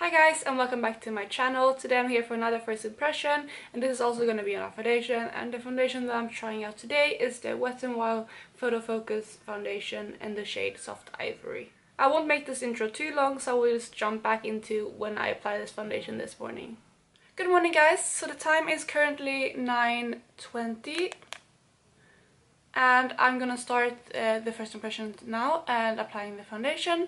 Hi guys, and welcome back to my channel. Today I'm here for another first impression, and this is also going to be on a foundation, and the foundation that I'm trying out today is the Wet n Wild Photofocus foundation in the shade Soft Ivory. I won't make this intro too long, so I will just jump back into when I applied this foundation this morning. Good morning guys, so the time is currently 9:20 and I'm gonna start the first impression now and applying the foundation.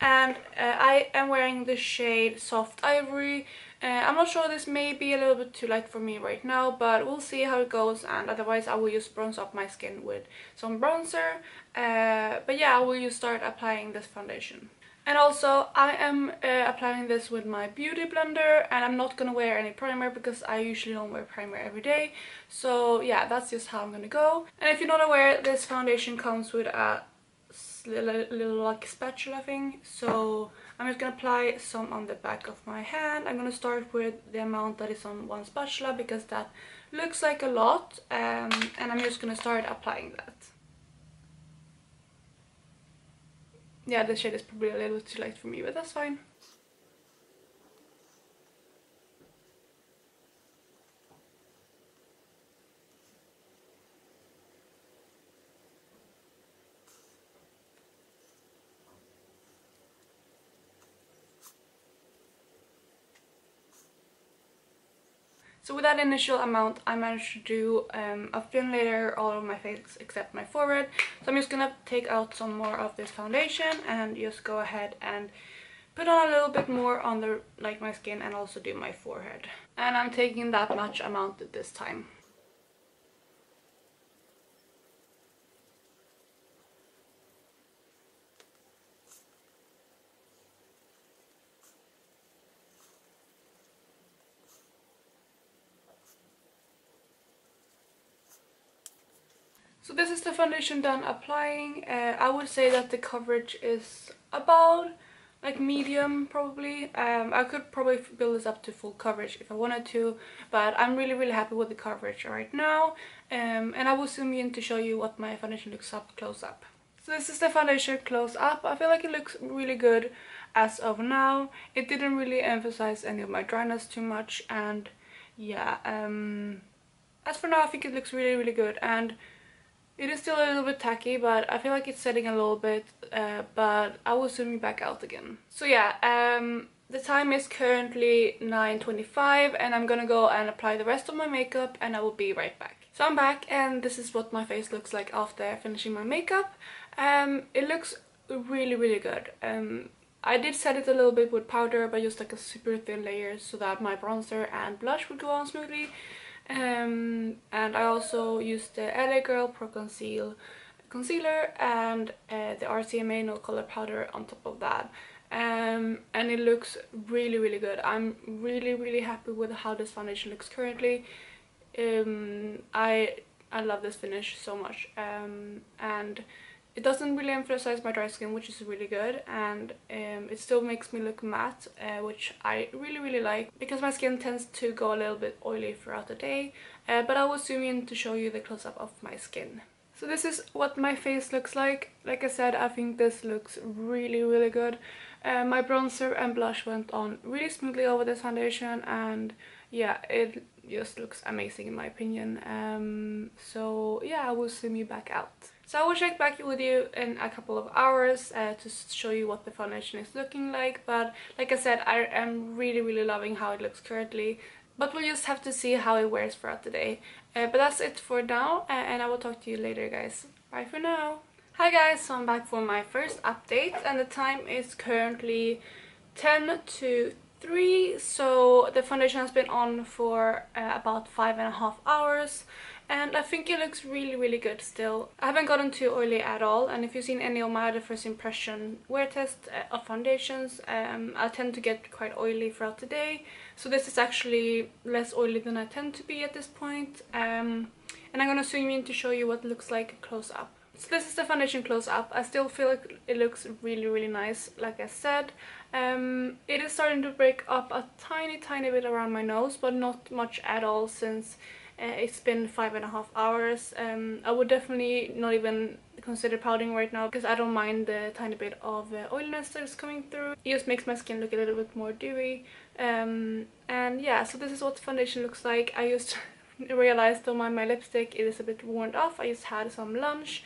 And I am wearing the shade Soft Ivory. I'm not sure, this may be a little bit too light for me right now, but we'll see how it goes, and otherwise I will just bronze up my skin with some bronzer. But yeah, I will just start applying this foundation. And also, I am applying this with my beauty blender, and I'm not gonna wear any primer because I usually don't wear primer every day. So yeah, that's just how I'm gonna go. And if you're not aware, this foundation comes with a little like spatula thing. So I'm just gonna apply some on the back of my hand. I'm gonna start with the amount that is on one spatula because that looks like a lot, and I'm just gonna start applying that. Yeah, this shade is probably a little bit too light for me, but that's fine. So with that initial amount, I managed to do a thin layer all over my face except my forehead. So I'm just gonna take out some more of this foundation and just go ahead and put on a little bit more on the my skin and also do my forehead. And I'm taking that much amount this time. So this is the foundation done applying. I would say that the coverage is about like medium probably. I could probably build this up to full coverage if I wanted to, but I'm really happy with the coverage right now. And I will zoom in to show you what my foundation looks up close up. So this is the foundation close up. I feel like it looks really good as of now. It didn't really emphasize any of my dryness too much, and yeah, as for now I think it looks really good, and it is still a little bit tacky, but I feel like it's setting a little bit, but I will zoom you back out again. So yeah, the time is currently 9:25 and I'm gonna go and apply the rest of my makeup and I will be right back. So I'm back and this is what my face looks like after finishing my makeup. It looks really good. I did set it a little bit with powder, but just like a super thin layer so that my bronzer and blush would go on smoothly. And I also used the LA Girl Pro Conceal concealer and the RCMA No Color powder on top of that, and it looks really good. I'm really happy with how this foundation looks currently. I love this finish so much, and it doesn't really emphasize my dry skin, which is really good, and it still makes me look matte, which I really like because my skin tends to go a little bit oily throughout the day. But I will zoom in to show you the close-up of my skin. So this is what my face looks like. Like I said, I think this looks really good. My bronzer and blush went on really smoothly over this foundation, and yeah, it just looks amazing in my opinion. So yeah, I will zoom you back out. So I will check back with you in a couple of hours to show you what the foundation is looking like. But like I said, I am really loving how it looks currently. But we'll just have to see how it wears throughout the day. But that's it for now, and I will talk to you later, guys. Bye for now. Hi guys, so I'm back for my first update, and the time is currently 10 to 3, so the foundation has been on for about 5.5 hours, and I think it looks really good still. I haven't gotten too oily at all, and if you've seen any of my other first impression wear tests of foundations, I tend to get quite oily throughout the day, so this is actually less oily than I tend to be at this point. And I'm gonna zoom in to show you what it looks like close up. So this is the foundation close up. I still feel like it looks really nice, like I said. It is starting to break up a tiny bit around my nose, but not much at all, since It's been 5.5 hours. I would definitely not even consider powdering right now because I don't mind the tiny bit of oiliness that is coming through. It just makes my skin look a little bit more dewy. And yeah, so this is what the foundation looks like. I just realized though my lipstick is a bit worn off. I just had some lunch.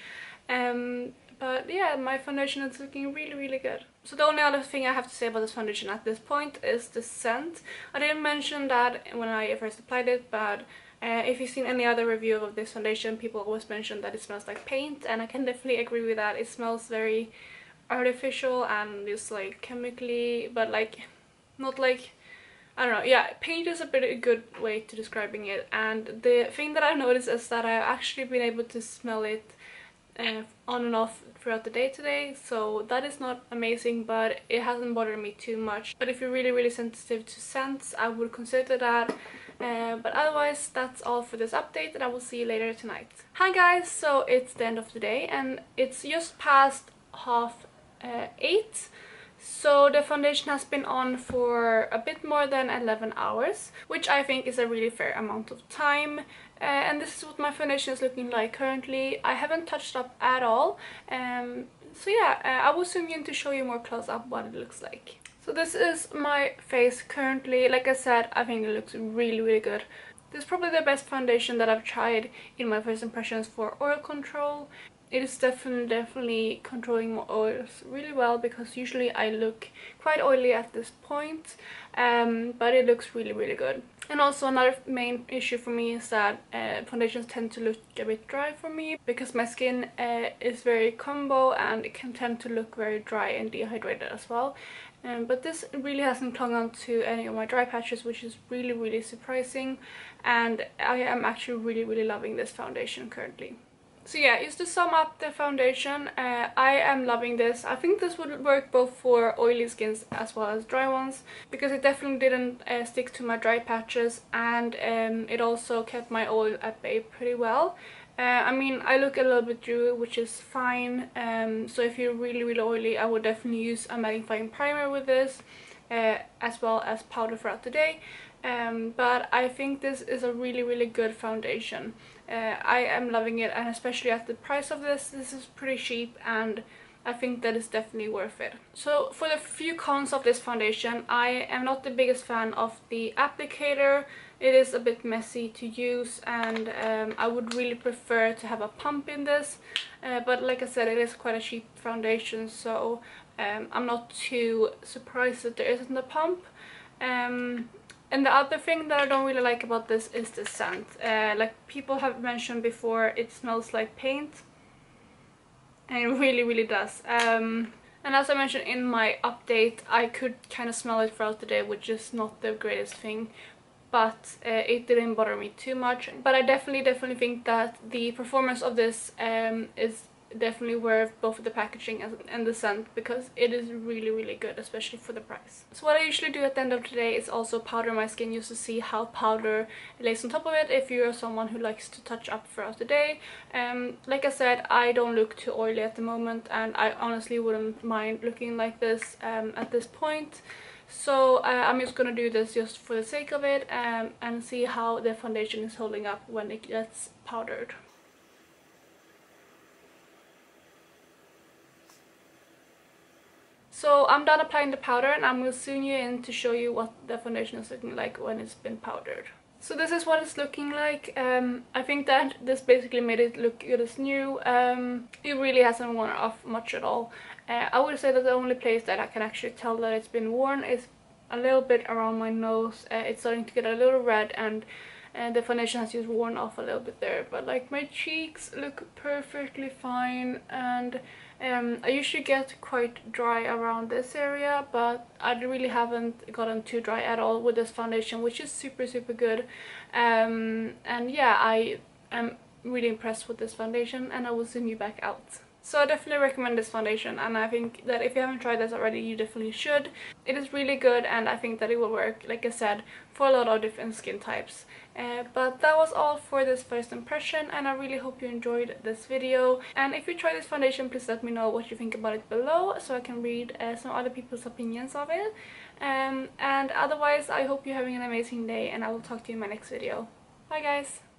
But yeah, my foundation is looking really good. So the only other thing I have to say about this foundation at this point is the scent. I didn't mention that when I first applied it, but if you've seen any other review of this foundation, people always mention that it smells like paint, and I can definitely agree with that. It smells very artificial and just like chemically, but like not like, I don't know, yeah, paint is a good way to describing it. And the thing that I've noticed is that I've actually been able to smell it on and off throughout the day today, so that is not amazing, but it hasn't bothered me too much. But if you're really sensitive to scents, I would consider that. But otherwise, that's all for this update, and I will see you later tonight. Hi guys, so it's the end of the day and it's just past 8:30. So the foundation has been on for a bit more than 11 hours, which I think is a really fair amount of time. And this is what my foundation is looking like currently. I haven't touched up at all. So yeah, I will zoom in to show you more close up what it looks like. So this is my face currently. Like I said, I think it looks really good. This is probably the best foundation that I've tried in my first impressions for oil control. It is definitely controlling my oils really well, because usually I look quite oily at this point, but it looks really good. And also another main issue for me is that foundations tend to look a bit dry for me, because my skin is very combo and it can tend to look very dry and dehydrated as well. But this really hasn't clung on to any of my dry patches, which is really surprising, and I am actually really loving this foundation currently. So yeah, just to sum up the foundation, I am loving this. I think this would work both for oily skins as well as dry ones, because it definitely didn't stick to my dry patches, and it also kept my oil at bay pretty well. I mean, I look a little bit dewy, which is fine. So if you're really oily, I would definitely use a mattifying primer with this, as well as powder throughout the day. But I think this is a really good foundation. I am loving it, and especially at the price of this is pretty cheap, and I think that is definitely worth it. So for the few cons of this foundation, I am not the biggest fan of the applicator. It is a bit messy to use, and I would really prefer to have a pump in this. But like I said, it is quite a cheap foundation, so I'm not too surprised that there isn't a pump. And the other thing that I don't really like about this is the scent. Like people have mentioned before, it smells like paint. And it really does. And as I mentioned in my update, I could kind of smell it throughout the day, which is not the greatest thing. But it didn't bother me too much. But I definitely think that the performance of this is definitely worth both the packaging and the scent, because it is really good, especially for the price. So what I usually do at the end of the day is also powder my skin, just to see how powder lays on top of it, if you're someone who likes to touch up throughout the day. Like I said, I don't look too oily at the moment, and I honestly wouldn't mind looking like this at this point. So I'm just gonna do this just for the sake of it, and see how the foundation is holding up when it gets powdered. So I'm done applying the powder, and I'm going to zoom you in to show you what the foundation is looking like when it's been powdered. So this is what it's looking like. I think that this basically made it look good as new. It really hasn't worn off much at all. I would say that the only place that I can actually tell that it's been worn is a little bit around my nose. It's starting to get a little red, and the foundation has just worn off a little bit there. But like my cheeks look perfectly fine, and I usually get quite dry around this area, but I really haven't gotten too dry at all with this foundation, which is super good. And yeah, I am really impressed with this foundation, and I will zoom you back out. So I definitely recommend this foundation, and I think that if you haven't tried this already, you definitely should. It is really good, and I think that it will work, like I said, for a lot of different skin types. But that was all for this first impression, and I really hope you enjoyed this video. And if you try this foundation, please let me know what you think about it below, so I can read some other people's opinions of it. And otherwise, I hope you're having an amazing day, and I will talk to you in my next video. Bye guys!